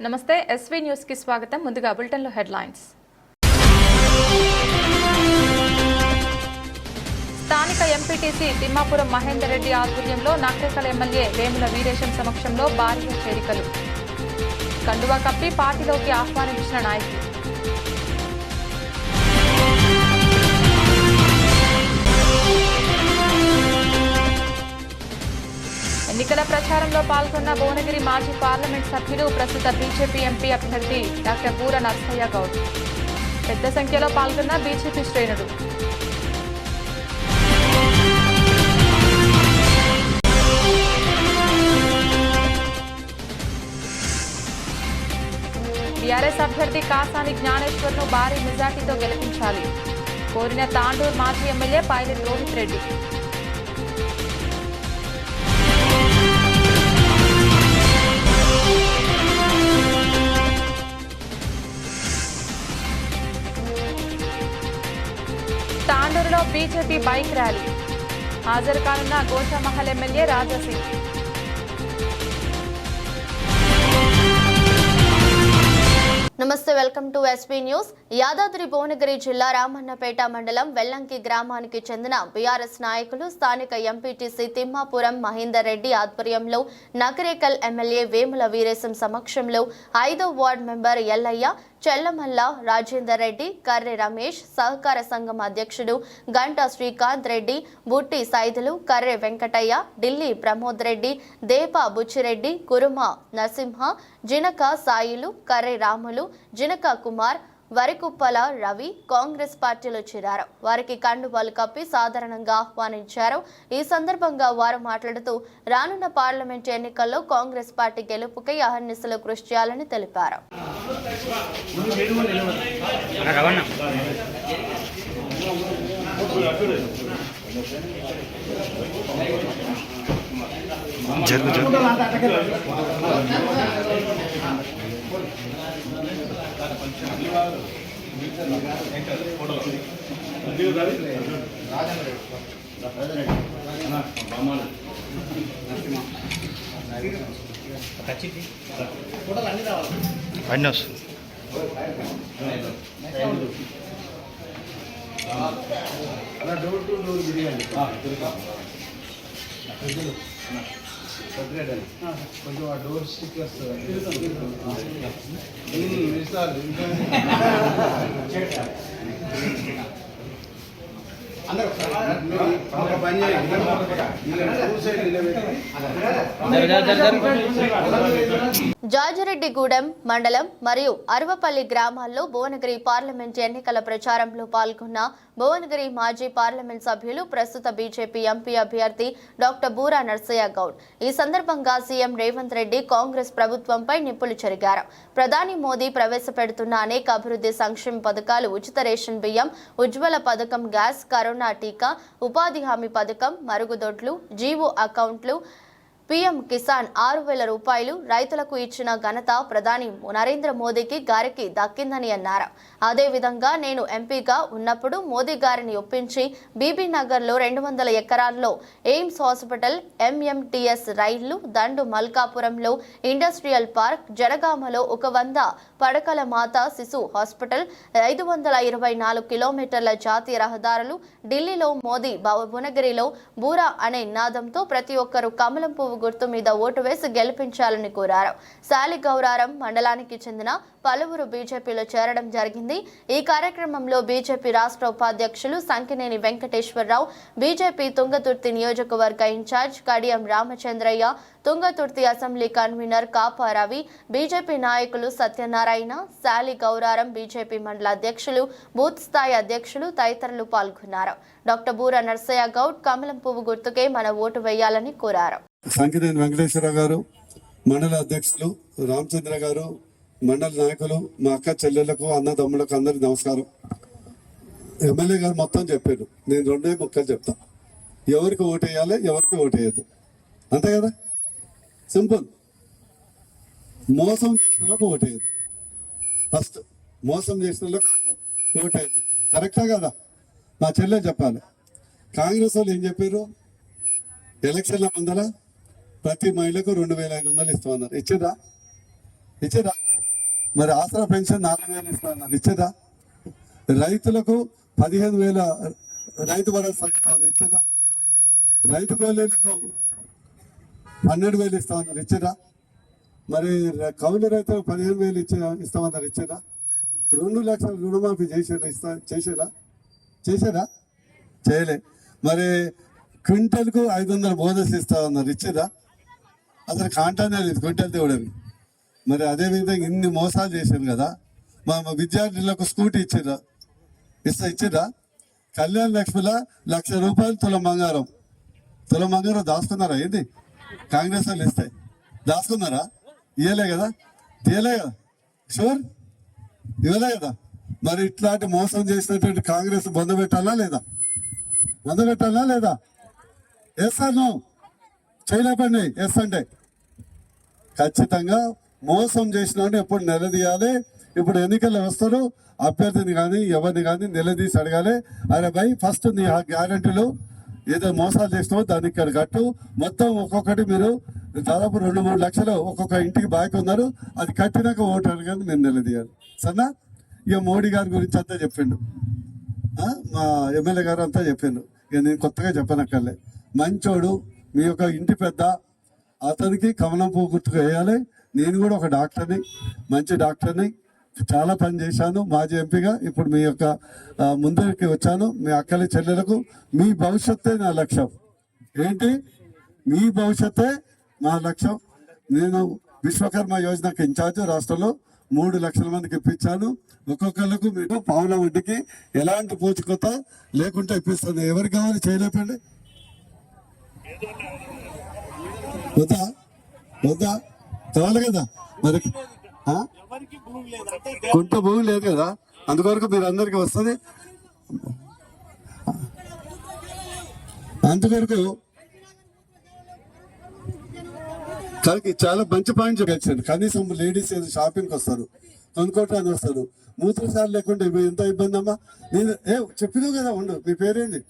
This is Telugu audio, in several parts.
నమస్తే ఎస్వీ న్యూస్ కి స్వాగతం. ముందుగా బులెటిన్ లో హెడ్లైన్స్. స్థానిక ఎంపీటీసీ తిమ్మాపురం మహేందర్ రెడ్డి ఆధ్వర్యంలో నకరేకల్ ఎమ్మెల్యే వేముల వీరేశం సమక్షంలో భారీగా చేరికలు. కండువా కప్పి పార్టీలోకి ఆహ్వానించిన నాయకులు. ఎన్నికల ప్రచారంలో పాల్గొన్న భువనగిరి మాజీ పార్లమెంట్ సభ్యులు, ప్రస్తుత బీజేపీ ఎంపీ అభ్యర్థి డాక్టర్ బూర నర్సయ్య గౌడ్. పెద్ద సంఖ్యలో పాల్గొన్న బీజేపీ శ్రేణులు. బీఆర్ఎస్ అభ్యర్థి కాసాని జ్ఞానేశ్వర్ను భారీ మెజార్టీతో గెలిపించాలి కోరిన తాండూరు మాజీ ఎమ్మెల్యే పైలట్ రోహిత్ రెడ్డి. తాండూరులో బీజేపీ బైక్ ర్యాలీ. హాజరు కానున్న గోషామహల్ ఎమ్మెల్యే రాజాసింగ్. నమస్తే, welcome to SP news. Yadadri Bhuvanagiri జిల్లా రామన్నపేట మండలం వెల్లంకి గ్రామానికి చెందిన బీఆర్ఎస్ నాయకులు స్థానిక ఎంపీటీసీ తిమ్మాపురం మహేందర్ రెడ్డి ఆధ్వర్యంలో నకరేకల్ ఎమ్మెల్యే వేముల వీరేశం సమక్షంలో 5వ వార్డు మెంబర్ ఎల్లయ్య, చెల్లమల్ల రాజేందర్ రెడ్డి, కర్రె రమేష్, సహకార సంఘం అధ్యక్షుడు గంటా శ్రీకాంత్ రెడ్డి, బుట్టి సైదులు, కర్రె వెంకటయ్య, ఢిల్లీ ప్రమోద్ రెడ్డి, దేపా బుచ్చిరెడ్డి, కురుమ నరసింహ, జినక సాయిలు, కర్రె రాములు, జినక కుమార్, వరికుప్పల రవి కాంగ్రెస్ పార్టీలో చేరారు. వారికి కండువాలు కప్పి సాధారణంగా ఆహ్వానించారు. ఈ సందర్భంగా వారు మాట్లాడుతూ రానున్న పార్లమెంట్ ఎన్నికల్లో కాంగ్రెస్ పార్టీ గెలుపుకై అహర్నిశలు కృషి చేయాలని తెలిపారు. డోర్ టు డోర్ బిర్యానీ కొంచెం ఆ డోర్ స్టిక్కర్స్ జాజిరెడ్డిగూడెం మండలం మరియు అరవపల్లి గ్రామాల్లో భువనగిరి పార్లమెంట్ ఎన్నికల ప్రచారంలో పాల్గొన్న భువనగిరి మాజీ పార్లమెంట్ సభ్యులు, ప్రస్తుత బీజేపీ ఎంపీ అభ్యర్థి డాక్టర్ బూర నర్సయ్య గౌడ్. ఈ సందర్భంగా సీఎం రేవంత్ రెడ్డి కాంగ్రెస్ ప్రభుత్వంపై నిప్పులు చెరిగారు. ప్రధాని మోదీ ప్రవేశపెడుతున్న అనేక అభివృద్ధి సంక్షేమ పథకాలు, ఉచిత రేషన్ బియ్యం, ఉజ్వల పథకం, గ్యాస్, కరోనా టీకా, ఉపాధి హామీ పథకం, మరుగుదొడ్లు, జీవో అకౌంట్లు, పీఎం కిసాన్ 6,000 రూపాయలు రైతులకు ఇచ్చిన ఘనత ప్రధాని నరేంద్ర మోదీకి గారికి దక్కిందని అన్నారు. అదేవిధంగా నేను ఎంపీగా ఉన్నప్పుడు మోదీ గారిని ఒప్పించి బీబీనగర్లో 200 ఎకరాల్లో ఎయిమ్స్ హాస్పిటల్, ఎంఎంటీఎస్ రైళ్లు, దండు మల్కాపురంలో ఇండస్ట్రియల్ పార్క్, జనగామలో 100 పడకల మాతా శిశు హాస్పిటల్, 524 కిలోమీటర్ల జాతీయ రహదారులు, ఢిల్లీలో మోదీ, భువనగిరిలో బూరా అనే నినాదంతో ప్రతి ఒక్కరూ కమలం పువ్వు గుర్తు మీద ఓటు వేసి గెలిపించాలని కోరారు. శాలిగౌరారం మండలానికి చెందిన పలువురు బీజేపీలో చేరడం జరిగింది. ఈ కార్యక్రమంలో బీజేపీ రాష్ట్ర ఉపాధ్యక్షులు సంకినేని వెంకటేశ్వరరావు, బీజేపీ తుంగతుర్తి నియోజకవర్గ in-charge Kadiyam Ramachandraiah, Thungathurthi assembly convener Kapa Ravi, BJP నాయకులు సత్యనారాయణ, శాలిగౌరారం బీజేపీ మండల అధ్యక్షులు, బూత్ స్థాయి అధ్యక్షులు తదితరులు పాల్గొన్నారు. డాక్టర్ బూర నర్సయ్య గౌడ్ కమలం పువ్వు గుర్తుకే మన ఓటు వేయాలని కోరారు. సంకినేని వెంకటేశ్వరరావు గారు, మండల అధ్యక్షులు రామచంద్ర గారు, మండల నాయకులు, మా అక్క చెల్లెళ్లకు, అన్నదమ్ములకు అందరికి నమస్కారం. ఎమ్మెల్యే గారు మొత్తం చెప్పారు, నేను 2 ముక్కలు చెప్తా. ఎవరికి ఓటేయాలి, ఎవరికి ఓటేయద్దు, అంతే కదా, సింపుల్. మోసం చేసిన వాళ్ళకు ఓటేయద్దు. ఫస్ట్ మోసం చేసిన వాళ్ళకు ఓటేయద్దు, కరెక్టా కదా? మా చెల్లె చెప్పాలి. కాంగ్రెస్ వాళ్ళు ఏం చెప్పారు? ఎలక్షన్ల ముందర ప్రతి మహిళకు 2,500 ఇస్తామన్నారు. ఇచ్చేదా? మరి ఆసరా పెన్షన్ 4,000 ఇస్తున్నారు, ఇచ్చేదా? రైతులకు 15,000 రైతు భరోసా ఇస్తామన్నారు, ఇచ్చేదా? రైతు కూలీలకు 12,000 ఇస్తామన్నారు, ఇచ్చేదా? మరి కౌలు రైతులకు 15,000 ఇస్తామన్నారు, ఇచ్చేదా? 2 లక్షల రుణమాఫీ చేసేదా? చేయలే. మరి క్వింటల్కు 500 బోనస్ ఇస్తామన్నారు, ఇచ్చేదా? అసలు కాంటానే లేదు క్వింటల్ తేవడానికి. మరి అదేవిధంగా ఇన్ని మోసాలు చేశారు కదా. మా విద్యార్థులకు స్కూటీ ఇచ్చిరా? కళ్యాణ లక్ష్మిలో ₹1,00,000 తులం బంగారం దాచుకున్నారా? ఏంది కాంగ్రెస్ వాళ్ళు ఇస్తే దాచుకున్నారా? ఇవ్వలే కదా, తీయలే కదా, షూర్ ఇవ్వలే కదా. మరి ఇట్లాంటి మోసం చేసినటువంటి కాంగ్రెస్ బంధ పెట్టాలా లేదా? ఎస్ అను చేయలేపండి, ఎస్ అంటే ఖచ్చితంగా మోసం చేసిన ఎప్పుడు నిలదీయాలి. ఇప్పుడు ఎన్నికల్లో వస్తారు, అభ్యర్థిని కానీ ఎవరిని కానీ నిలదీసి అడగాలి. అరే భయ్, ఫస్ట్ నీ గ్యారంటీలు ఏదో మోసాలు చేసినావో దానికి ఇక్కడ కట్టు. మొత్తం ఒక్కొక్కటి మీరు దాదాపు 2-3 లక్షలు ఒక్కొక్క ఇంటికి బాకీ ఉన్నారు, అది కట్టినాక ఓటు అడగాలి, మీరు నిలదీయాలి. సరేనా? ఇక మోడీ గారి గురించి అంతా చెప్పిండు, మా ఎమ్మెల్యే గారు అంతా చెప్పిండు. ఇక నేను కొత్తగా చెప్పనక్కర్లే. మంచోడు, మీ యొక్క ఇంటి పెద్ద, అతనికి కమలం పువ్వు గుర్తుకు వేయాలి. నేను కూడా ఒక డాక్టర్ని, మంచి డాక్టర్ని, చాలా పని చేశాను మాజీ ఎంపీగా. ఇప్పుడు మీ యొక్క ముందరికి వచ్చాను. మీ అక్కల చెల్లెలకు మీ భవిష్యత్తే నా లక్ష్యం. ఏంటి? మీ భవిష్యత్తే నా లక్ష్యం. నేను విశ్వకర్మ యోజనకు ఇన్ఛార్జ్, రాష్ట్రంలో 3 లక్షల మందికి ఇప్పించాను. ఒక్కొక్కళ్ళకు మీకు పావుల వడ్డీకి ఎలాంటి పూచికొత లేకుండా ఇప్పిస్తాను. ఎవరికి కావాలి చేయలేపండి. వద్దా కావాలి కదా. మరి కొంత భూమి లేదు కదా, అందుకొరకు మీరు అందరికి వస్తుంది. అందుకొరకు చాలా మంచి పాయింట్ చెప్పాను. కనీసం లేడీస్ షాపింగ్కి వస్తారు, కొనుక్కోవటానికి వస్తారు. మూత్రశాల లేకుండా ఎంత ఇబ్బంది అమ్మా. నేను చెప్పినావు కదా, ఉండు. మీ పేరేంది?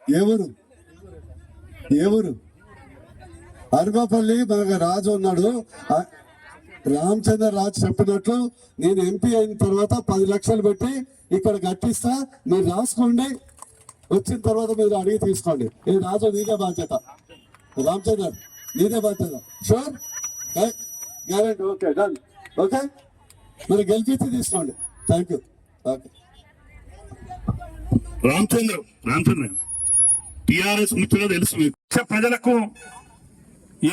ఏ ఊరు? అరుపాపల్లి. మనకు రాజు ఉన్నాడు, రామచంద్ర రాజు చెప్పినట్లు నేను ఎంపీ అయిన తర్వాత 10 లక్షలు పెట్టి ఇక్కడ కట్టిస్తా, మీరు రాసుకోండి. వచ్చిన తర్వాత మీరు అడిగి తీసుకోండి. ఈ రాజు నీదే బాధ్యత, రామచంద్ర నీదే బాధ్యత. Sure, guarantee. Okay, done. Okay, మరి గెలిపించి తీసుకోండి. Thank you. Okay. Ramachandra TRS ముఖ్యంగా తెలుసు. ప్రజలకు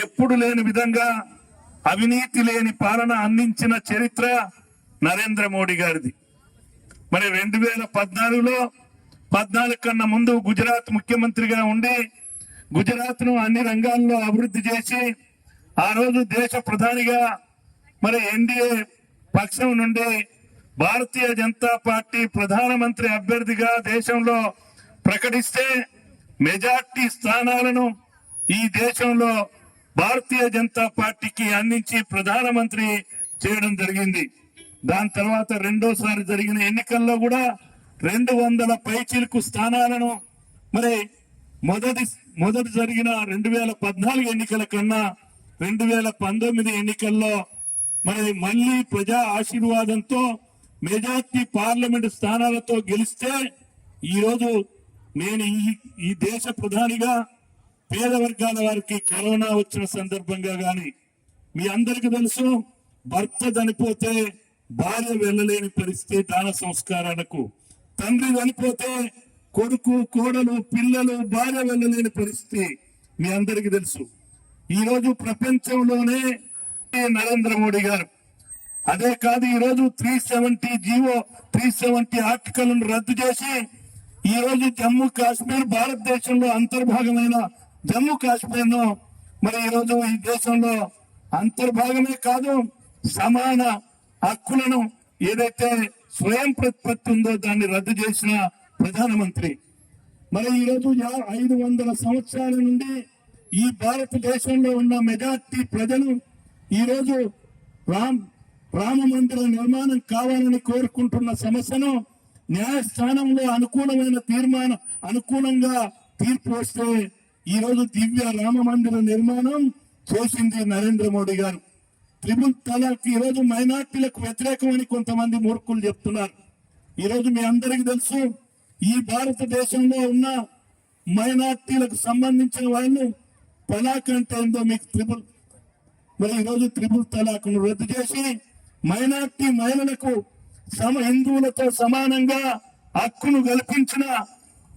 ఎప్పుడు లేని విధంగా అవినీతి లేని పాలన అందించిన చరిత్ర నరేంద్ర మోడీ గారిది. మరి 2014లో 14 కన్నా ముందు గుజరాత్ ముఖ్యమంత్రిగా ఉండి గుజరాత్ ను అన్ని రంగాల్లో అభివృద్ధి చేసి ఆ రోజు దేశ ప్రధానిగా మరి ఎన్డీఏ పక్షం నుండి భారతీయ జనతా పార్టీ ప్రధానమంత్రి అభ్యర్థిగా దేశంలో ప్రకటిస్తే మెజార్టీ స్థానాలను ఈ దేశంలో భారతీయ జనతా పార్టీకి అందించి ప్రధానమంత్రి చేయడం జరిగింది. దాని తర్వాత రెండోసారి జరిగిన ఎన్నికల్లో కూడా 200 పైచిలుకు స్థానాలను మరి మొదటి జరిగిన 2014 ఎన్నికల కన్నా 2019 ఎన్నికల్లో మరి మళ్ళీ ప్రజా ఆశీర్వాదంతో మెజార్టీ పార్లమెంట్ స్థానాలతో గెలిస్తే ఈరోజు నేను ఈ దేశ ప్రధానిగా పేద వర్గాల వారికి కరోనా వచ్చిన సందర్భంగా గాని, మీ అందరికీ తెలుసు, భర్త చనిపోతే భార్య వెళ్ళలేని పరిస్థితి, దాన సంస్కారాలకు. తండ్రి చనిపోతే కొడుకు, కోడలు, పిల్లలు, భార్య వెళ్ళలేని పరిస్థితి మీ అందరికీ తెలుసు. ఈరోజు ప్రపంచంలోనే నరేంద్ర మోడీ గారు. అదే కాదు, ఈరోజు 370 ఆర్టికల్ రద్దు చేసి ఈరోజు జమ్మూ కాశ్మీర్ భారతదేశంలో అంతర్భాగమైన జమ్మూ కాశ్మీర్ ను మరి ఈరోజు ఈ దేశంలో అంతర్భాగమే కాదు, సమాన హక్కులను ఏదైతే స్వయం ప్రతిపత్తి ఉందో దాన్ని రద్దు చేసిన ప్రధానమంత్రి. మరి ఈరోజు 500 సంవత్సరాల నుండి ఈ భారతదేశంలో ఉన్న మెజార్టీ ప్రజలు ఈరోజు రామ మందిర నిర్మాణం కావాలని కోరుకుంటున్న సమస్యను న్యాయస్థానంలో అనుకూలంగా తీర్పు వస్తే ఈరోజు దివ్య రామ మందిర నిర్మాణం చేసింది నరేంద్ర మోడీ గారు. త్రిపుల్ తలాక్ ఈరోజు మైనార్టీలకు వ్యతిరేకమని కొంతమంది మూర్ఖులు చెప్తున్నారు. ఈరోజు మీ అందరికీ తెలుసు, ఈ భారతదేశంలో ఉన్న మైనార్టీలకు సంబంధించిన వాళ్ళు తలాక్ అంటే ఏందో మీకు మరి ఈరోజు త్రిపుల్ తలాక్ను రద్దు చేసి మైనార్టీ మహిళలకు హిందువులతో సమానంగా హక్కును కల్పించిన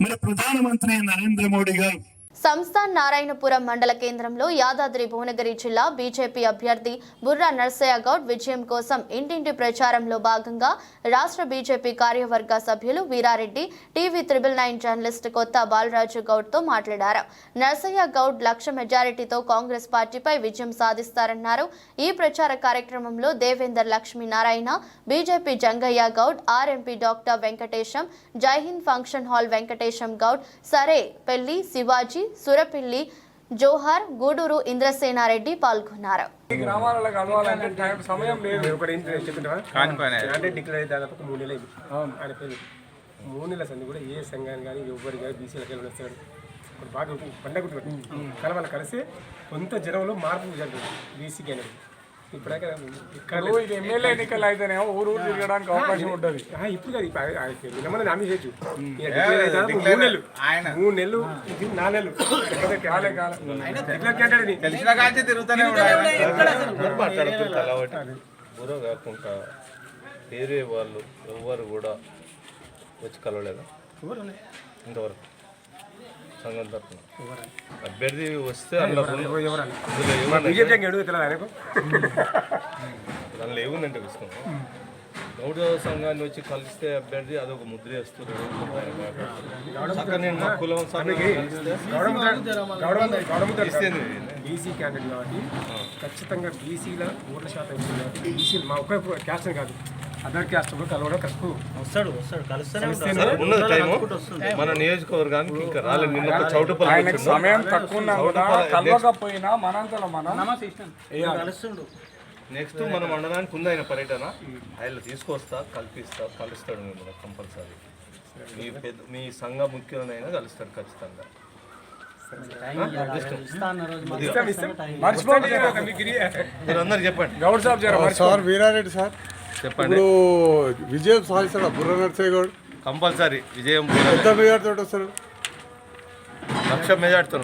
మరి ప్రధానమంత్రి నరేంద్ర మోడీ గారు. సంస్థాన్ నారాయణపురం మండల కేంద్రంలో యాదాద్రి భువనగిరి జిల్లా బీజేపీ అభ్యర్థి బుర్రా నర్సయ్య గౌడ్ విజయం కోసం ఇంటింటి ప్రచారంలో భాగంగా రాష్ట్ర బీజేపీ కార్యవర్గ సభ్యులు వీరారెడ్డి, టీవీ 999 జర్నలిస్ట్ కొత్త బాలరాజు గౌడ్తో మాట్లాడారు. నర్సయ్య గౌడ్ లక్ష మెజారిటీతో కాంగ్రెస్ పార్టీపై విజయం సాధిస్తారన్నారు. ఈ ప్రచార కార్యక్రమంలో Devender Lakshminarayana, BJP Jangaiah Goud, RMP doctor Venkatesham, Jaihind function hall Venkatesham Goud, సరే పెళ్లి శివాజీ, సురపిల్లి, జోహార్, గూడూరు ఇంద్రసేనారెడ్డి పాల్గొన్నారు. గ్రామాలలో కలవాలంటే సమయం లేదు. అంటే డిక్లేర్ అయితే దాదాపు 3 నెలలు అయింది. ఆయన పేరు 3 నెలల సంది కూడా ఏ సంఘాన్ని కానీ ఎవరు కానీ బీసీలకి వస్తాడు ఇప్పుడు బాగా పండగ కలవాలి కలిసి కొంత జనంలో మార్పు జరుగుతుంది బీసీకి అనేది. ఇప్పుడు ఎమ్మెల్యే ఎన్నికలు అయితేనేమో ఊరు తిరగడానికి అవకాశం ఉంటుంది. ఇప్పుడు కాదు, నిన్న నామి చేయొచ్చు. 3 నెలలు 4 నెలలు బుర్ర కాకుండా వేరే వాళ్ళు ఎవరు కూడా వచ్చి కలవలేదా ఇంతవరకు సంఘం తరఫున? అభ్యర్థి వస్తే అందులో ఏముందంటే విషయం, గౌడ సంఘాన్ని వచ్చి కలిస్తే అభ్యర్థి అదొక ముద్ర వేస్తున్నారు. బీసీ క్యాండిడేట్ కాబట్టి ఖచ్చితంగా బీసీల ఓట్ల శాతం ఇస్తుంది కాబట్టి బీసీలు మా ఒక్క క్యాస్ట్ కాదు, అదర్ క్యాస్ట్ కూడా కలవడం కష్టం. వస్తాడు ఉన్నది టైము మన నియోజకవర్గానికి ఇంకా రాలేదు. నిన్న చౌటుపల్లి సమయం తక్కువ కలవకపోయినా మనంతలో మనం నెక్స్ట్ మన మండలానికి ఉంది ఆయన పర్యటన. ఆయన తీసుకొస్తా, కలుస్తాడు మిమ్మల్ని కంపల్సరీ. మీ సంఘ ముఖ్యులనైనా కలుస్తాడు ఖచ్చితంగా. అందరు చెప్పండి. గౌడ్ సార్ వీరారెడ్డి సార్ చెప్పండి. ఇప్పుడు విజయం సాధిస్తాడు బుర్ర నర్సయ్య గౌడ్ కంపల్సరీ విజయం. ఎంత మెజార్టీతో వస్తారు? 1,00,000 మెజార్టీతో.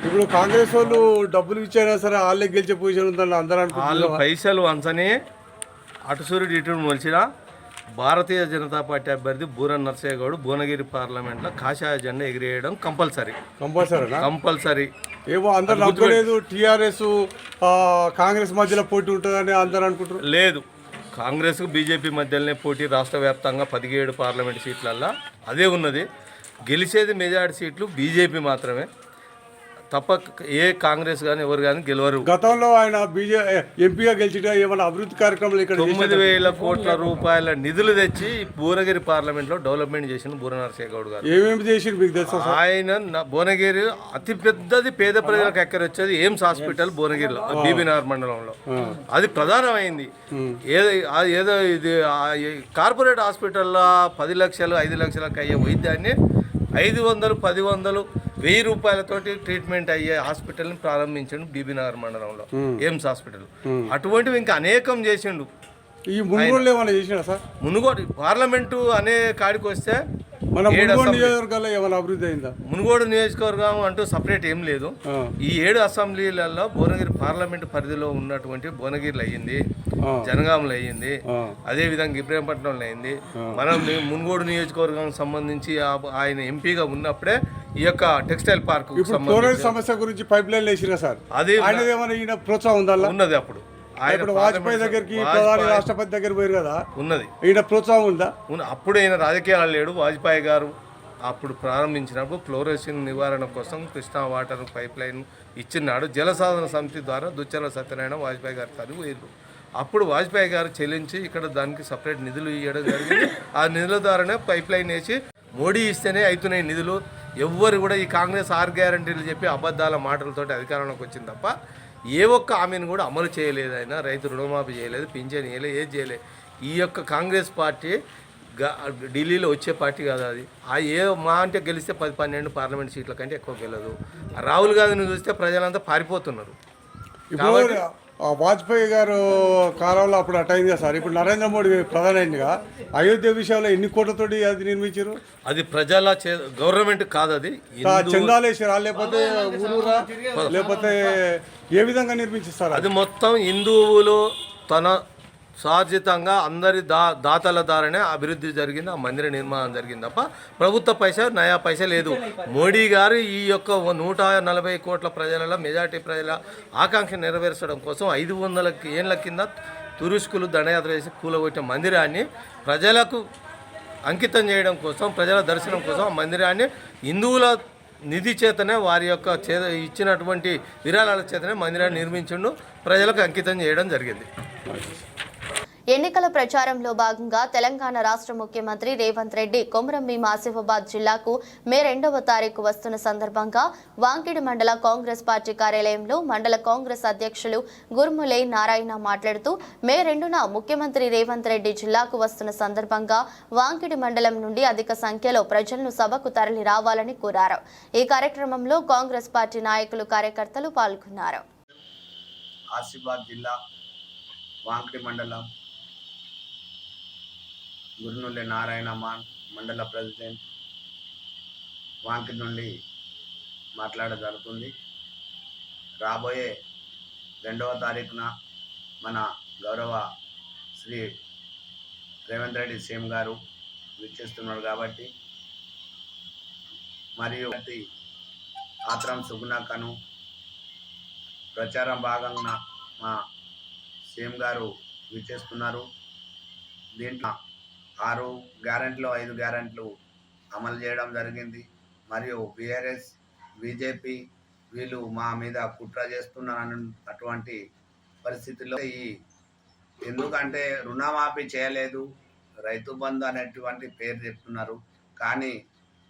ఇప్పుడు కాంగ్రెస్ వాళ్ళు డబ్బులు ఇచ్చారా సరే వాళ్ళే గెలిచే పొజిషన్ ఉందని అందరూ వాళ్ళు పైసలు వంచని అటు సూర్యుడు ఇటు మొలిచిన భారతీయ జనతా పార్టీ అభ్యర్థి బూర నర్సయ్య గౌడ్ భువనగిరి పార్లమెంట్లో కాషాయ జెండా ఎగిరేయడం కంపల్సరీ. ఏమో అందరు నమ్మలేదు, టీఆర్ఎస్ కాంగ్రెస్ మధ్యలో పోటీ ఉంటుందని అందరూ అనుకుంటారు. లేదు, కాంగ్రెస్కు బీజేపీ మధ్యలోనే పోటీ. రాష్ట్ర వ్యాప్తంగా 17 పార్లమెంట్ సీట్లల్లో అదే ఉన్నది. గెలిచేది మెజారిటీ సీట్లు బీజేపీ మాత్రమే తప్ప ఏ కాంగ్రెస్ కానీ ఎవరు కానీ గెలవరు. గతంలో ఆయన ఎంపీగా గెలిచిగా ఏమైనా అభివృద్ధి కార్యక్రమాలు ఇక్కడ 9,000 కోట్ల రూపాయల నిధులు తెచ్చి భువనగిరి పార్లమెంట్లో డెవలప్మెంట్ చేసిన బూర నర్సయ్య గౌడ్ గారు. ఏమేమి చేసి మీకు తెలుసా? ఆయన భువనగిరి అతి పెద్దది పేద ప్రజలకు ఎక్కడ వచ్చేది ఎయిమ్స్ హాస్పిటల్ భువనగిరిలో, బీబీనగర్ మండలంలో. అది ప్రధానమైంది. ఏదో ఇది కార్పొరేట్ హాస్పిటల్లో 10 లక్షలు 5 లక్షలకు అయ్యే వైద్యాన్ని 500, 10,000, 1000 రూపాయలతోటి ట్రీట్మెంట్ అయ్యే హాస్పిటల్ని ప్రారంభించండు బీబీనగర్ మండలంలో, ఎయిమ్స్ హాస్పిటల్. అటువంటివి ఇంకా అనేకం చేసిండు. ఈ మునుగోడు ఏమైనా చేసినా సార్? మునుగోడు పార్లమెంటు అనే కాడికి వస్తే మన మునుగోడు నియోజకవర్గాల్లో ఏమైనా అభివృద్ధి అయిందా? మునుగోడు నియోజకవర్గం అంటూ సపరేట్ ఏం లేదు. ఈ 7 అసెంబ్లీలలో భువనగిరి పార్లమెంటు పరిధిలో ఉన్నటువంటి భువనగిరిలో అయ్యింది, జనగాంలో అయ్యింది, అదేవిధంగా ఇబ్రహీంపట్నంలో అయింది. మనం మునుగోడు నియోజకవర్గానికి సంబంధించి ఆయన ఎంపీగా ఉన్నప్పుడే ఈ యొక్క టెక్స్టైల్ పార్క్ సమస్య గురించి పైప్ లైన్ వేసిరా సార్? అది ప్రోత్సాహం ఉన్నది. అప్పుడు ఇప్పుడు వాజ్పేయి దగ్గరికి ప్రధాని రాష్ట్రపతి దగ్గర పోయారు కదా, ఉన్నది. ఈయన ప్రోత్సాహం ఉందా? అప్పుడు ఈయన రాజకీయాలు లేడు. వాజ్పేయి గారు అప్పుడు ప్రారంభించినప్పుడు ఫ్లోరోసిన్ నివారణ కోసం కృష్ణా వాటర్ పైప్ లైన్ ఇచ్చినాడు. జలసాధన సమితి ద్వారా దుచ్చల సత్యనారాయణ వాజ్పేయి గారి తను వేరు. అప్పుడు వాజ్పేయి గారు చెల్లించి ఇక్కడ దానికి సపరేట్ నిధులు ఇవ్వడం జరిగింది. ఆ నిధుల ద్వారానే పైప్ లైన్ వేసి మోడీ ఇస్తేనే అవుతున్నాయి నిధులు. ఎవ్వరు కూడా ఈ కాంగ్రెస్ 6 గ్యారంటీలు చెప్పి అబద్ధాల మాటలతోటి అధికారంలోకి వచ్చింది తప్ప ఏ ఒక్క హామీని కూడా అమలు చేయలేదు. ఆయన రైతు రుణమాఫీ చేయలేదు, పింఛన్ చేయలేదు, ఏది చేయలేదు. ఈ యొక్క కాంగ్రెస్ పార్టీ ఢిల్లీలో వచ్చే పార్టీ కాదు. అది ఏ మా అంటే గెలిస్తే 10-12 పార్లమెంట్ సీట్ల కంటే ఎక్కువ గెలదు. రాహుల్ గాంధీని చూస్తే ప్రజలంతా పారిపోతున్నారు. వాజ్పేయి గారు కాలంలో అప్పుడు అటైంది సార్. ఇప్పుడు నరేంద్ర మోడీ ప్రధానమంత్రిగా అయోధ్య విషయంలో ఎన్ని కోట్లతోటి అది నిర్మించారు? అది ప్రజల గవర్నమెంట్ కాదు, అది చందాలేసారా లేకపోతే ఊరూరా లేకపోతే ఏ విధంగా నిర్మించిస్తారు? అది మొత్తం హిందువులు తన సార్జితంగా అందరి దాతల ద్వారానే అభివృద్ధి జరిగింది, ఆ మందిర నిర్మాణం జరిగింది తప్ప ప్రభుత్వ నయా పైసా లేదు. మోడీ గారు ఈ యొక్క 140 కోట్ల ప్రజల మెజార్టీ ప్రజల ఆకాంక్ష నెరవేర్చడం కోసం 500 ఏళ్ల కింద తురుష్కులు దండయాత్ర చేసి కూలగొట్టిన మందిరాన్ని ప్రజలకు అంకితం చేయడం కోసం, ప్రజల దర్శనం కోసం ఆ మందిరాన్ని హిందువుల నిధి చేతనే వారి యొక్క ఇచ్చినటువంటి విరాళాల చేతనే మందిరాన్ని నిర్మించిండు, ప్రజలకు అంకితం చేయడం జరిగింది. ఎన్నికల ప్రచారంలో భాగంగా తెలంగాణ రాష్ట్ర ముఖ్యమంత్రి రేవంత్ రెడ్డి కొమరంభీం ఆసిఫాబాద్ జిల్లాకు మే 2వ తారీఖు వస్తున్న సందర్భంగా వాంకిడి మండల కాంగ్రెస్ పార్టీ కార్యాలయంలో మండల కాంగ్రెస్ అధ్యక్షులు గుర్ములే నారాయణ మాట్లాడుతూ మే 2న ముఖ్యమంత్రి రేవంత్ రెడ్డి జిల్లాకు వస్తున్న సందర్భంగా వాంకిడి మండలం నుండి అధిక సంఖ్యలో ప్రజలను సభకు తరలి రావాలని కోరారు. ఈ కార్యక్రమంలో కాంగ్రెస్ పార్టీ నాయకులు కార్యకర్తలు పాల్గొన్నారు. ఆసిఫాబాద్ జిల్లా వాంకిడి మండలం గుర్నులే నారాయణ మండల ప్రెసిడెంట్ వాంకిడి నుండి మాట్లాడజరుగుతుంది. రాబోయే 2వ తారీఖున మన గౌరవ శ్రీ రేవంత్ రెడ్డి సీఎం గారు విచ్చేస్తున్నారు కాబట్టి, మరియు ఆత్రం సుగుణకను ప్రచారం భాగంగా మా సీఎం గారు విచ్చేస్తున్నారు. దీంట్లో 6 గ్యారెంట్లు 5 గ్యారెంట్లు అమలు చేయడం జరిగింది. మరియు బీఆర్ఎస్ బీజేపీ వీళ్ళు మా మీద కుట్ర చేస్తున్నారు అటువంటి పరిస్థితుల్లో ఎందుకంటే రుణమాఫీ చేయలేదు, రైతు బంధు అనేటువంటి పేరు చెప్తున్నారు. కానీ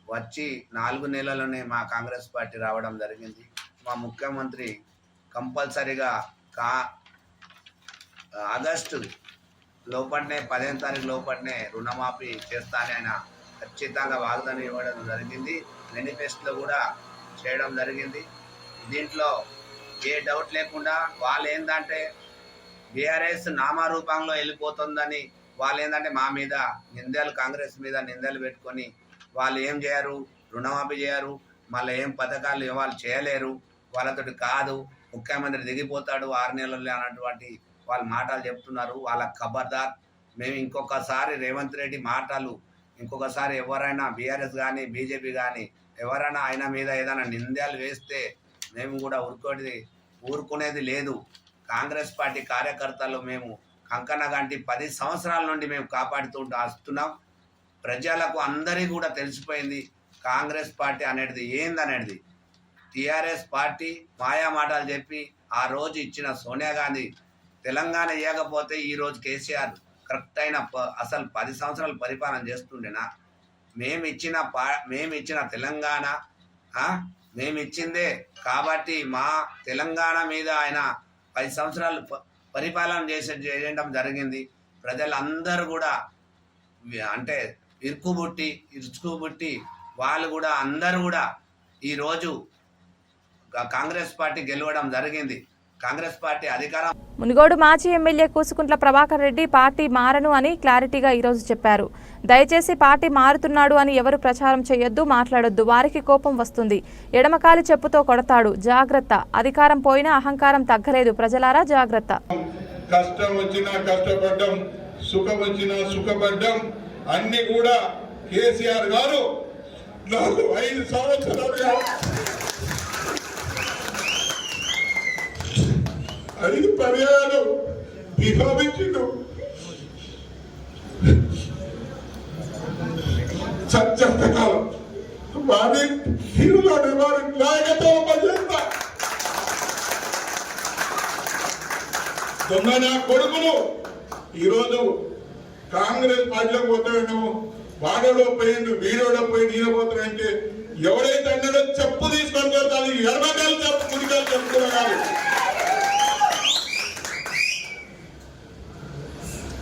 వచ్చి 4 నెలల్లోనే మా కాంగ్రెస్ పార్టీ రావడం జరిగింది. మా ముఖ్యమంత్రి కంపల్సరిగా ఆగస్టు లోపలనే 10వ తారీఖు లోపలనే రుణమాఫీ చేస్తానని ఆయన ఖచ్చితంగా వాగ్దానం ఇవ్వడం జరిగింది. మేనిఫెస్టోలో కూడా చేయడం జరిగింది. దీంట్లో ఏ డౌట్ లేకుండా వాళ్ళు ఏంటంటే బీఆర్ఎస్ నామరూపంలో వెళ్ళిపోతుందని వాళ్ళు ఏంటంటే మా మీద నిందలు, కాంగ్రెస్ మీద నిందలు పెట్టుకొని వాళ్ళు ఏం చేయరు, రుణమాఫీ చేయరు, మళ్ళీ ఏం పథకాలు వాళ్ళు చేయలేరు, వాళ్ళతోటి కాదు, ముఖ్యమంత్రి దిగిపోతాడు 6 నెలల్లో అన్నటువంటి వాళ్ళు మాటలు చెప్తున్నారు. వాళ్ళ ఖబర్దార్. మేము ఇంకొకసారి రేవంత్ రెడ్డి మాటలు ఇంకొకసారి ఎవరైనా బీఆర్ఎస్ కానీ బీజేపీ కానీ ఎవరైనా ఆయన మీద ఏదైనా నిందలు వేస్తే మేము కూడా ఊరుకునేది లేదు. కాంగ్రెస్ పార్టీ కార్యకర్తలు మేము కంకణ గంటి 10 సంవత్సరాల నుండి మేము కాపాడుతూ వస్తున్నాం. ప్రజలకు అందరికీ కూడా తెలిసిపోయింది కాంగ్రెస్ పార్టీ అనేది ఏందనేది. టీఆర్ఎస్ పార్టీ మాయా మాటలు చెప్పి ఆ రోజు ఇచ్చిన సోనియా గాంధీ తెలంగాణ ఇవ్వకపోతే ఈరోజు కేసీఆర్ కరెక్ట్ అయిన అసలు 10 సంవత్సరాలు పరిపాలన చేస్తుండేనా? మేము ఇచ్చిన తెలంగాణ మేము ఇచ్చిందే కాబట్టి మా తెలంగాణ మీద ఆయన 10 సంవత్సరాలు పరిపాలన చేయడం జరిగింది. ప్రజలందరూ కూడా అంటే ఇరుచుకుబుట్టి వాళ్ళు కూడా అందరూ కూడా ఈరోజు కాంగ్రెస్ పార్టీ గెలవడం జరిగింది. కాంగ్రెస్ పార్టీ అధికారం. మునుగోడు మాజీ ఎమ్మెల్యే కూసుకుంట్ల ప్రభాకర్ రెడ్డి పార్టీ మారను అని క్లారిటీగా ఈరోజు చెప్పారు. దయచేసి పార్టీ మారుతున్నాడు అని ఎవరు ప్రచారం చేయొద్దు, మాట్లాడొద్దు, వారికి కోపం వస్తుంది, ఎడమకాలి చెప్పుతో కొడతాడు, జాగ్రత్త. అధికారం పోయినా అహంకారం తగ్గలేదు, ప్రజలారా జాగ్రత్త. కష్టం వచ్చినా కష్టపడ్డం, సుఖం వచ్చినా సుఖపడ్డం, అన్ని కూడా కేసీఆర్ గారు 5 సంవత్సరాలుగా 5 పర్యాయాలు విభావించిండు. సత్యంతకాలం వారి తీరులోని వారి నాయకత్వం పనిచేస్తా దొంగ నా కొడుకులు ఈరోజు కాంగ్రెస్ పార్టీలో పోతాడేమో, వాడలో పోయిండు, వీడోలో పోయి ఈయన పోతాడంటే ఎవరైతే అన్నాడో చెప్పు తీసుకొని పోతాడు. ఎడమకాలు చెప్పు, కుడికాలు చెప్పుకోవాలి.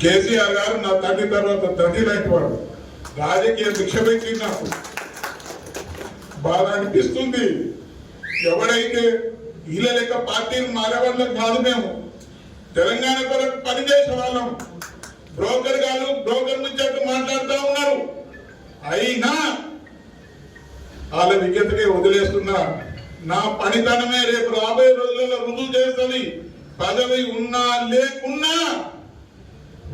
కేసీఆర్ గారు నా తండ్రి తర్వాత తండ్రి లాంటి వాడు. రాజకీయ భిక్ష పెట్టి నాకు బాగా అనిపిస్తుంది. ఎవడైతే వీళ్ళ లెక్క పార్టీలు మారేవాళ్ళం కాదు మేము. తెలంగాణ కొరకు పనిచేసే వాళ్ళం. బ్రోకర్ గారు బ్రోకర్ ముచ్చట్టు మాట్లాడుతూ ఉన్నారు. అయినా వాళ్ళ విజ్ఞతకే వదిలేస్తున్నా. నా పనితనమే రేపు రాబోయే రోజులలో రుజువు చేస్తుంది. పదవి ఉన్నా లేకున్నా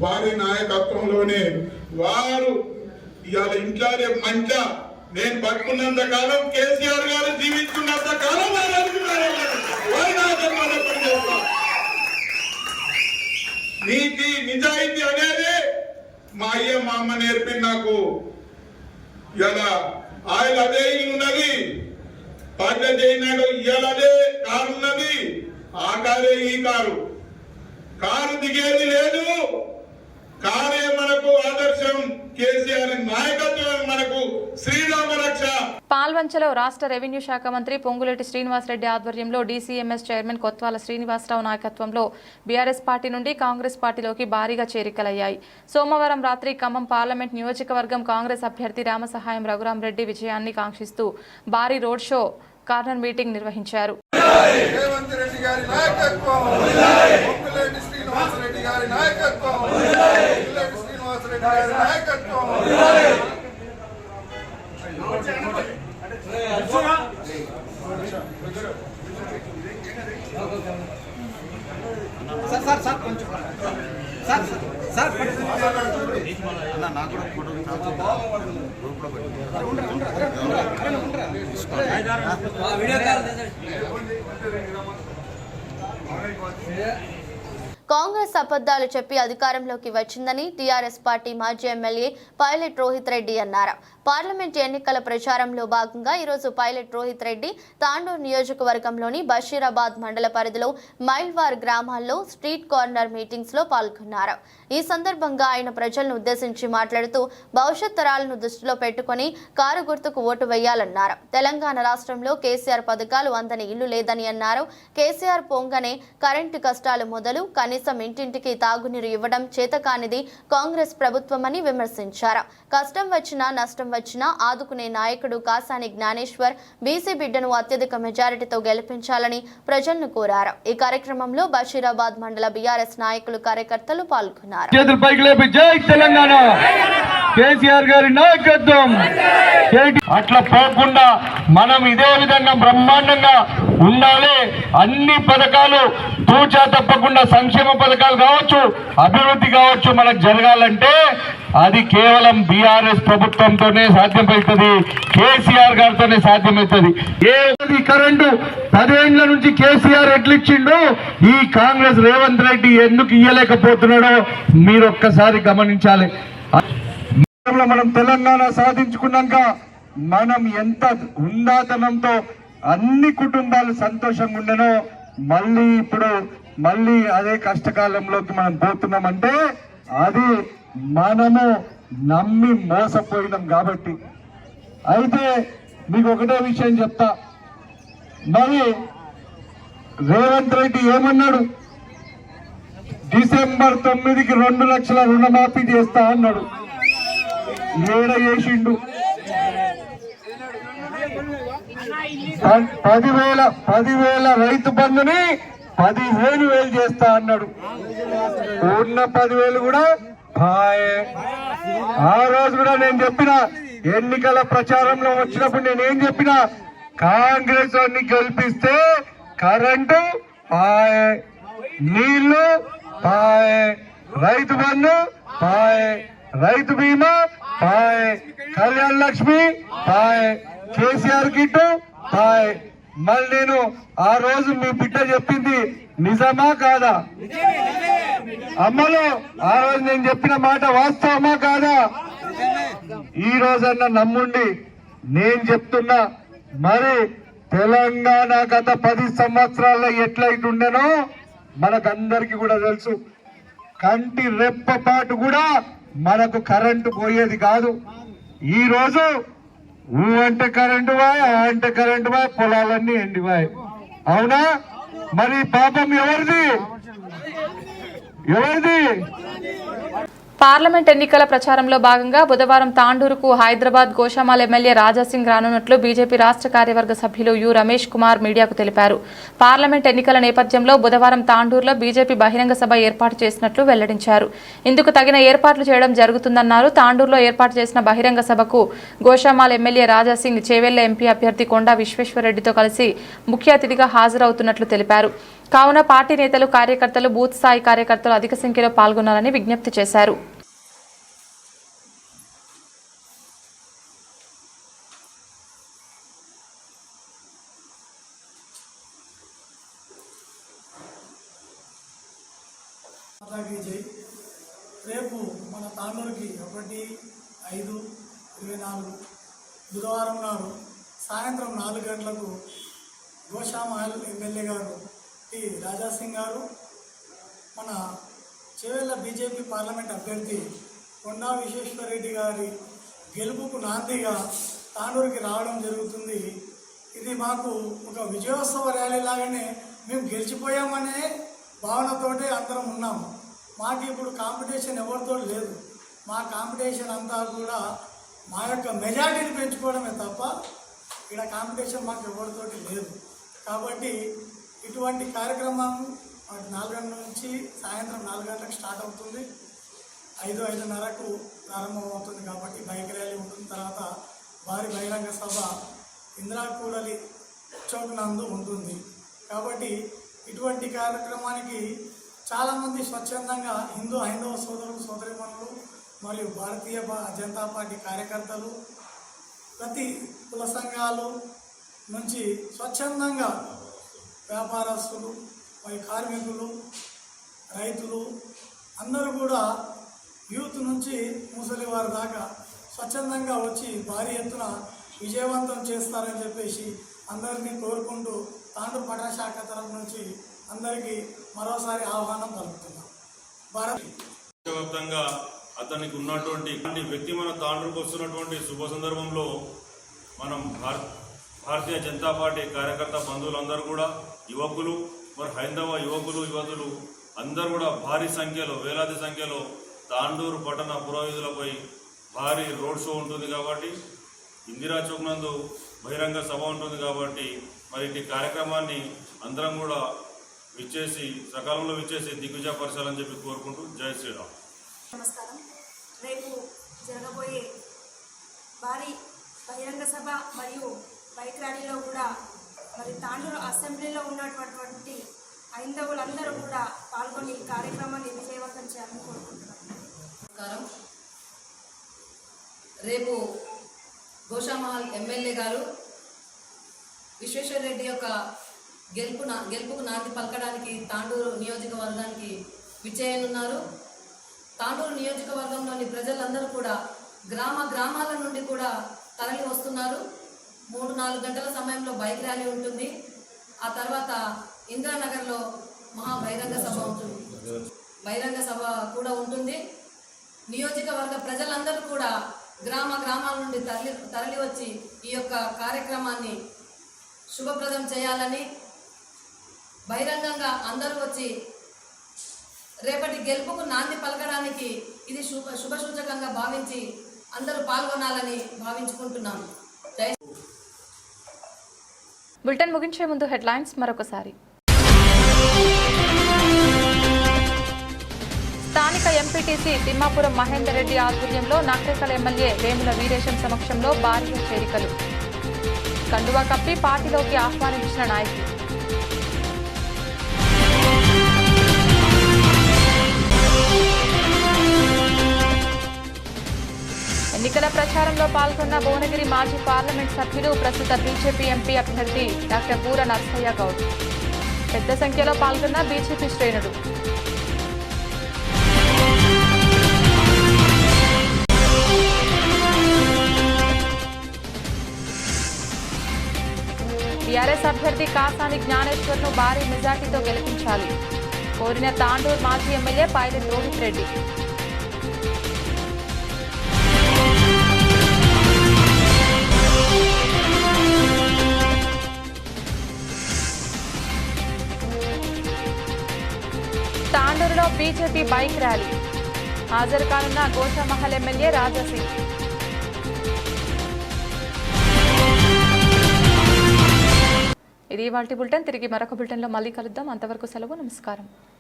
వారి నాయకత్వంలోనే వారు ఇవాళ ఇంట్లోనే మంట నేను పట్టుకున్నంత కాలం, కేసీఆర్ గారు జీవిస్తున్నంత కాలం వారి నాయకత్వంలో పనిచేస్తాం. నీతి నిజాయితీ అనేది మా అయ్య మా అమ్మ నేర్పింది నాకు. ఇలా ఆయన అదే ఇల్లు ఉన్నది, పార్టీ చేయనాడు. ఇవాళ అదే కారు ఉన్నది, ఆ కారే ఈ కారు. కారు దిగేది లేదు, కారే మనకు ఆదర్శం. కేసీఆర్ నాయకత్వం మనకు శ్రీరామ రక్ష. పాల్వంచలో రాష్ట్ర రెవెన్యూ శాఖ మంత్రి పొంగులేటి శ్రీనివాసరెడ్డి ఆధ్వర్యంలో డీసీఎంఎస్ చైర్మన్ కొత్వాల శ్రీనివాసరావు నాయకత్వంలో బీఆర్ఎస్ పార్టీ నుండి కాంగ్రెస్ పార్టీలోకి భారీగా చేరికలయ్యాయి. సోమవారం రాత్రి ఖమ్మం పార్లమెంట్ నియోజకవర్గం కాంగ్రెస్ అభ్యర్థి రామసహాయం రఘురామరెడ్డి విజయాన్ని కాంక్షిస్తూ భారీ రోడ్ షో, కార్నర్ మీటింగ్ నిర్వహించారు. కాంగ్రెస్ అబద్ధాలు చెప్పి అధికారంలోకి వచ్చిందని టీఆర్ఎస్ పార్టీ మాజీ ఎమ్మెల్యే పైలట్ రోహిత్ రెడ్డి అన్నారు. పార్లమెంట్ ఎన్నికల ప్రచారంలో భాగంగా ఈరోజు పైలట్ రోహిత్ రెడ్డి తాండూరు నియోజకవర్గంలోని బషీరాబాద్ మండల పరిధిలో మైల్వార్ గ్రామాల్లో స్ట్రీట్ కార్నర్ మీటింగ్స్ లో పాల్గొన్నారు. ఈ సందర్భంగా ఆయన ప్రజలను ఉద్దేశించి మాట్లాడుతూ భవిష్యత్ తరాలను దృష్టిలో పెట్టుకుని కారు గుర్తుకు ఓటు వేయాలన్నారు. తెలంగాణ రాష్ట్రంలో కేసీఆర్ పథకాలు అందని ఇల్లు లేదని అన్నారు. కేసీఆర్ పొంగనే కరెంటు కష్టాలు మొదలు కనీసం ఇంటింటికి తాగునీరు ఇవ్వడం చేతకానిది కాంగ్రెస్ ప్రభుత్వమని విమర్శించారు. కష్టం వచ్చినా నష్టం వచ్చినా ఆదుకునే నాయకుడు కాసాని జ్ఞానేశ్వర్ బీసీ బిడ్డను అత్యధిక మెజారిటీతో గెలిపించాలని ప్రజలను కోరారు. ఈ కార్యక్రమంలో బషీరాబాద్ మండల బీఆర్ఎస్ నాయకులు కార్యకర్తలు పాల్గొన్నారు. అట్లా పోకుండా మనం ఇదే విధంగా బ్రహ్మాండంగా ఉండాలి. అన్ని పథకాలు తూచా తప్పకుండా సంక్షేమ పథకాలు కావచ్చు, అభివృద్ధి కావచ్చు, మనకు జరగాలంటే అది కేవలం బీఆర్ఎస్ ప్రభుత్వంతోనే సాధ్యమవుతుంది, కేసీఆర్ గారితోనే సాధ్యమవుతుంది. ఏ కరెంటు 10 ఏళ్ల నుంచి కేసీఆర్ ఎట్లిచ్చిండు, ఈ కాంగ్రెస్ రేవంత్ రెడ్డి ఎందుకు ఇయ్యలేకపోతున్నాడో మీరు ఒక్కసారి గమనించాలి. మనం తెలంగాణ సాధించుకున్నాక మనం ఎంత ఉందాతనంతో అన్ని కుటుంబాలు సంతోషంగా ఉండనో మళ్ళీ అదే కష్టకాలంలోకి మనం పోతున్నామంటే అది మనము నమ్మి మోసపోయినాం కాబట్టి. అయితే మీకు ఒకటే విషయం చెప్తా, మరి రేవంత్ రెడ్డి ఏమన్నాడు, డిసెంబర్ 9కి 2 లక్షల రుణమాఫీ చేస్తా అన్నాడు. ఏడ చేసిండు? 10,000 రైతు బంధుని 15,000 చేస్తా అన్నాడు. ఉన్న 10,000 కూడా ఆ రోజు కూడా నేను చెప్పిన, ఎన్నికల ప్రచారంలో వచ్చినప్పుడు నేనేం చెప్పినా, కాంగ్రెస్ వారిని గెలిపిస్తే కరెంటు పాయే, నీళ్లు పాయే, రైతు బంధు పాయే, రైతు బీమా పాయే, కళ్యాణ లక్ష్మి పాయే, కేసీఆర్ కిట్టు పాయే. మళ్ళీ నేను ఆ రోజు మీ బిడ్డ చెప్పింది నిజమా కాదా? అమ్మలో ఆ రోజు నేను చెప్పిన మాట వాస్తవమా కాదా? ఈ రోజన్నా నమ్ముండి నేను చెప్తున్నా. మరి తెలంగాణ గత 10 సంవత్సరాల్లో ఎట్లయితుండేనో మనకందరికి కూడా తెలుసు. కంటి రెప్పపాటు కూడా మనకు కరెంటు పోయేది కాదు. ఈ రోజు ఊ అంటే కరెంటు బాయ్, ఆ అంటే కరెంటు బాయ్, పొలాలన్నీ ఎండివాయ్. అవునా? మరి పాపం ఎవరిది? పార్లమెంట్ ఎన్నికల ప్రచారంలో భాగంగా బుధవారం తాండూరుకు హైదరాబాద్ గోషామాల్ ఎమ్మెల్యే రాజాసింగ్ రానున్నట్లు బీజేపీ రాష్ట్ర కార్యవర్గ సభ్యులు యు రమేష్ కుమార్ మీడియాకు తెలిపారు. పార్లమెంట్ ఎన్నికల నేపథ్యంలో బుధవారం తాండూరులో బీజేపీ బహిరంగ సభ ఏర్పాటు చేసినట్లు వెల్లడించారు. ఇందుకు తగిన ఏర్పాట్లు చేయడం జరుగుతుందన్నారు. తాండూరులో ఏర్పాటు చేసిన బహిరంగ సభకు గోషామాల్ ఎమ్మెల్యే రాజాసింగ్ చేవెళ్ల ఎంపీ అభ్యర్థి కొండా విశ్వేశ్వరరెడ్డితో కలిసి ముఖ్య అతిథిగా హాజరవుతున్నట్లు తెలిపారు. కావున పార్టీ నేతలు, కార్యకర్తలు, బూత్ స్థాయి కార్యకర్తలు అధిక సంఖ్యలో పాల్గొనాలని విజ్ఞప్తి చేశారు. రేపు మన తాండూరుకి 1/5/24 బుధవారం నాడు సాయంత్రం 4 గంటలకు గోషామాల్ ఎమ్మెల్యే గారు టి రాజాసింగ్ గారు, మన చేవెళ్ల బీజేపీ పార్లమెంట్ అభ్యర్థి కొండా విశ్వేశ్వరరెడ్డి గారి గెలుపుకు నాందిగా తాండూరుకి రావడం జరుగుతుంది. ఇది మాకు ఒక విజయోత్సవ ర్యాలీ లాగానే మేము గెలిచిపోయామనే భావనతోటే అందరం ఉన్నాము. మాకు ఇప్పుడు కాంపిటీషన్ ఎవరితో లేదు. మా కాంపిటీషన్ అంతా కూడా మా యొక్క మెజారిటీని పెంచుకోవడమే తప్ప ఇక్కడ కాంపిటీషన్ మాకు ఎవరితోటి లేదు. కాబట్టి ఇటువంటి కార్యక్రమం 4 గంటల నుంచి సాయంత్రం 4 గంటలకు స్టార్ట్ అవుతుంది. 5-5:30కు ప్రారంభం అవుతుంది. కాబట్టి బైక్ ర్యాలీ ఉంటుంది. తర్వాత భారీ బహిరంగ సభ ఇందిరా కూడలి చౌక్ నందు ఉంటుంది. కాబట్టి ఇటువంటి కార్యక్రమానికి చాలామంది స్వచ్ఛందంగా హైందవ సోదరులు, సోదరిమణులు మరియు భారతీయ జనతా పార్టీ కార్యకర్తలు, ప్రతి కుల సంఘాలు నుంచి స్వచ్ఛందంగా వ్యాపారస్తులు, మరి కార్మికులు, రైతులు అందరూ కూడా యూత్ నుంచి ముసలి వారి దాకా స్వచ్ఛందంగా వచ్చి భారీ ఎత్తున విజయవంతం చేస్తారని చెప్పేసి అందరినీ కోరుకుంటూ తాండూరు పట్టణ శాఖ తరఫు నుంచి అందరికీ మరోసారి ఆహ్వానం పలుకుతున్నాం. దేశవ్యాప్తంగా అతనికి ఉన్నటువంటి వ్యక్తి మన తాండూరుకు వస్తున్నటువంటి శుభ సందర్భంలో మనం భారతీయ జనతా పార్టీ కార్యకర్త బంధువులందరూ కూడా, యువకులు, మరి హైందవ యువకులు, యువతులు అందరూ కూడా భారీ సంఖ్యలో, వేలాది సంఖ్యలో తాండూరు పట్టణ పురోహితులపై భారీ రోడ్ షో ఉంటుంది. కాబట్టి ఇందిరా చౌక్ నందు బహిరంగ సభ ఉంటుంది. కాబట్టి మరి ఈ కార్యక్రమాన్ని అందరం కూడా సకాలంలో విచ్చేసి దిగ్విజయపరచాలని చెప్పి కోరుకుంటూ జై శ్రీరామ్. నమస్కారం. రేపు జరగబోయే భారీ బహిరంగ సభ మరియు బైక్ ర్యాలీలో కూడా మరి తాండూరు అసెంబ్లీలో ఉన్నటువంటి హైందవులందరూ కూడా పాల్గొని ఈ కార్యక్రమాన్ని విజయవంతం చేయాలని కోరుకుంటున్నాను. నమస్కారం. రేపు గోషామాల్ ఎమ్మెల్యే గారు విశ్వేశ్వరరెడ్డి యొక్క గెలుపుకు నాంది పలకడానికి తాండూరు నియోజకవర్గానికి విచ్చేయనున్నారు. తాండూరు నియోజకవర్గంలోని ప్రజలందరూ కూడా గ్రామాల నుండి కూడా తరలి వస్తున్నారు. 3-4 గంటల సమయంలో బైక్ ర్యాలీ ఉంటుంది. ఆ తర్వాత ఇందిరానగర్లో బహిరంగ సభ కూడా ఉంటుంది. నియోజకవర్గ ప్రజలందరూ కూడా గ్రామాల నుండి తరలి వచ్చి ఈ యొక్క కార్యక్రమాన్ని శుభప్రదం చేయాలని, బహిరంగంగా అందరూ వచ్చి రేపటి గెలుపుకు నాంది పలకడానికి ఇది శుభసూచకంగా భావించి అందరూ పాల్గొనాలని భావించుకుంటున్నాను. బులెటిన్ ముగించే ముందు హెడ్లైన్స్ మరొకసారి. స్థానిక ఎంపీటీసీ తిమ్మాపురం మహేందర్ రెడ్డి ఆధ్వర్యంలో నకరేకల్ ఎమ్మెల్యే వేముల వీరేశం సమక్షంలో భారీగా చేరికలు. కండువా కప్పి పార్టీలోకి ఆహ్వానించిన నాయకులు. ఎన్నికల ప్రచారంలో పాల్గొన్న భువనగిరి మాజీ పార్లమెంట్ సభ్యులు, ప్రస్తుత బీజేపీ ఎంపీ అభ్యర్థి డాక్టర్ బూర నర్సయ్య గౌడ్. పెద్ద సంఖ్యలో పాల్గొన్న బీజేపీ శ్రేణులు. టీఆర్ఎస్ అభ్యర్థి కాసాని జ్ఞానేశ్వర్ను భారీ మెజార్టీతో గెలిపించాలి కోరిన తాండూరు మాజీ ఎమ్మెల్యే పైలట్ రోహిత్ రెడ్డి. తాండూరులో బీజేపీ బైక్ ర్యాలీ. హాజరు కానున్న గోషామహల్ ఎమ్మెల్యే రాజాసింగ్. ఇది ఇవాల్టి బులెటిన్. తిరిగి మరొక బులెటిన్లో మళ్ళీ కలుద్దాం. అంతవరకు సెలవు. నమస్కారం.